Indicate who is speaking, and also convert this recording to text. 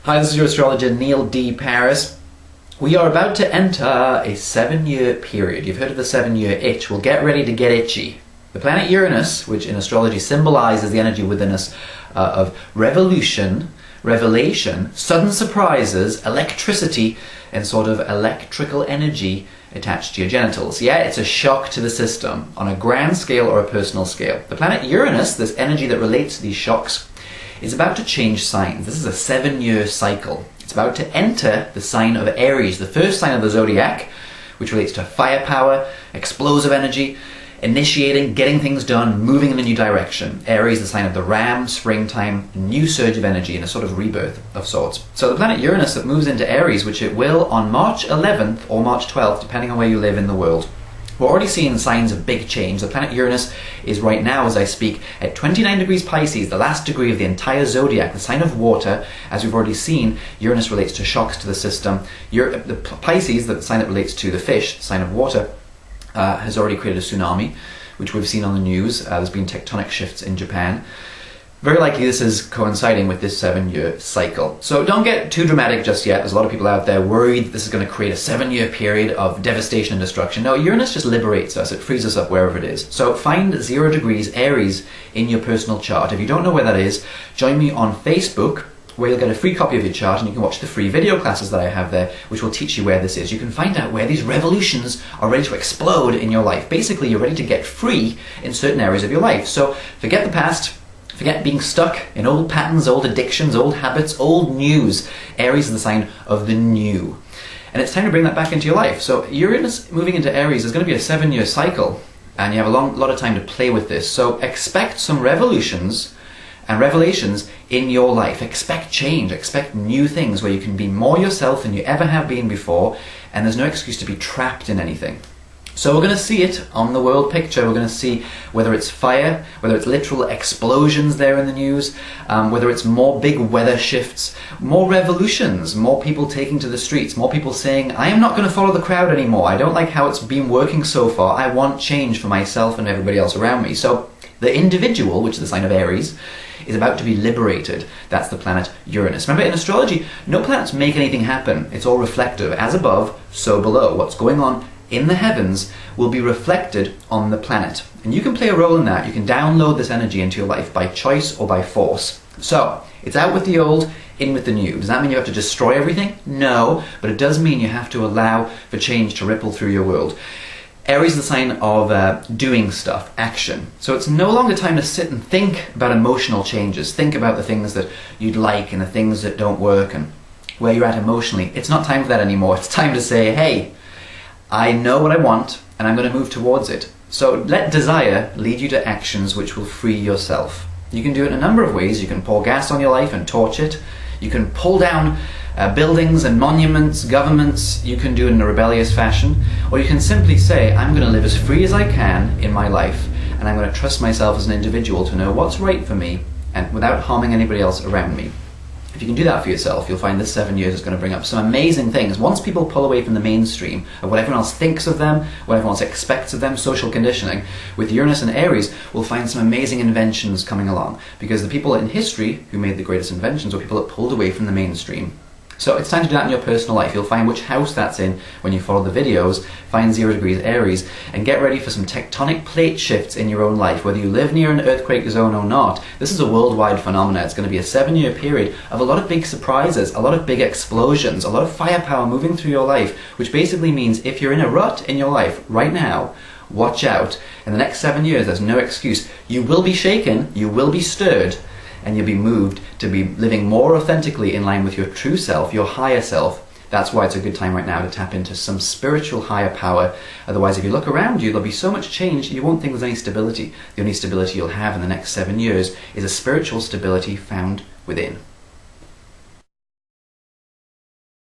Speaker 1: Hi, this is your astrologer Neil D. Paris. We are about to enter a 7-year period. You've heard of the 7-year itch. Well, get ready to get itchy. The planet Uranus, which in astrology symbolizes the energy within us of revolution, revelation, sudden surprises, electricity, and sort of electrical energy attached to your genitals. Yeah, it's a shock to the system on a grand scale or a personal scale. The planet Uranus, this energy that relates to these shocks, is about to change signs. This is a 7-year cycle. It's about to enter the sign of Aries, the first sign of the zodiac, which relates to firepower, explosive energy, initiating, getting things done, moving in a new direction. Aries, the sign of the ram, springtime, a new surge of energy and a sort of rebirth of sorts. So the planet Uranus that moves into Aries, which it will on March 11th or March 12th, depending on where you live in the world. We're already seeing signs of big change. The planet Uranus is right now, as I speak, at 29 degrees Pisces, the last degree of the entire zodiac, the sign of water. As we've already seen, Uranus relates to shocks to the system. The Pisces, the sign that relates to the fish, the sign of water, has already created a tsunami, which we've seen on the news. There's been tectonic shifts in Japan. Very likely this is coinciding with this 7-year cycle. So don't get too dramatic just yet. There's a lot of people out there worried that this is going to create a 7-year period of devastation and destruction. No, Uranus just liberates us. It frees us up wherever it is. So find 0 degrees Aries in your personal chart. If you don't know where that is, join me on Facebook, where you'll get a free copy of your chart and you can watch the free video classes that I have there, which will teach you where this is. You can find out where these revolutions are ready to explode in your life. Basically, you're ready to get free in certain areas of your life. So forget the past. Forget being stuck in old patterns, old addictions, old habits, old news. Aries is the sign of the new. And it's time to bring that back into your life. So Uranus moving into Aries is going to be a 7-year cycle, and you have a lot of time to play with this. So expect some revolutions and revelations in your life. Expect change, expect new things where you can be more yourself than you ever have been before, and there's no excuse to be trapped in anything. So we're going to see it on the world picture. We're going to see whether it's fire, whether it's literal explosions there in the news, whether it's more big weather shifts, more revolutions, more people taking to the streets, more people saying, I am not going to follow the crowd anymore. I don't like how it's been working so far. I want change for myself and everybody else around me. So the individual, which is the sign of Aries, is about to be liberated. That's the planet Uranus. Remember, in astrology, no planets make anything happen. It's all reflective. As above, so below. What's going on in the heavens will be reflected on the planet. And you can play a role in that. You can download this energy into your life by choice or by force. So, it's out with the old, in with the new. Does that mean you have to destroy everything? No, but it does mean you have to allow for change to ripple through your world. Aries is the sign of doing stuff, action. So it's no longer time to sit and think about emotional changes. Think about the things that you'd like and the things that don't work and where you're at emotionally. It's not time for that anymore. It's time to say, hey, I know what I want and I'm going to move towards it. So let desire lead you to actions which will free yourself. You can do it in a number of ways. You can pour gas on your life and torch it. You can pull down buildings and monuments, governments. You can do it in a rebellious fashion. Or you can simply say, I'm going to live as free as I can in my life, and I'm going to trust myself as an individual to know what's right for me and without harming anybody else around me. If you can do that for yourself, you'll find this 7 years is going to bring up some amazing things. Once people pull away from the mainstream of what everyone else thinks of them, what everyone else expects of them, social conditioning, with Uranus and Aries, we'll find some amazing inventions coming along. Because the people in history who made the greatest inventions were people that pulled away from the mainstream. So it's time to do that in your personal life. You'll find which house that's in when you follow the videos, find 0 degrees Aries, and get ready for some tectonic plate shifts in your own life. Whether you live near an earthquake zone or not, this is a worldwide phenomenon. It's going to be a 7-year period of a lot of big surprises, a lot of big explosions, a lot of firepower moving through your life, which basically means if you're in a rut in your life right now, watch out. In the next 7 years, there's no excuse. You will be shaken, you will be stirred, and you'll be moved to be living more authentically in line with your true self, your higher self. That's why it's a good time right now to tap into some spiritual higher power. Otherwise, if you look around you, there'll be so much change, you won't think there's any stability. The only stability you'll have in the next 7 years is a spiritual stability found within.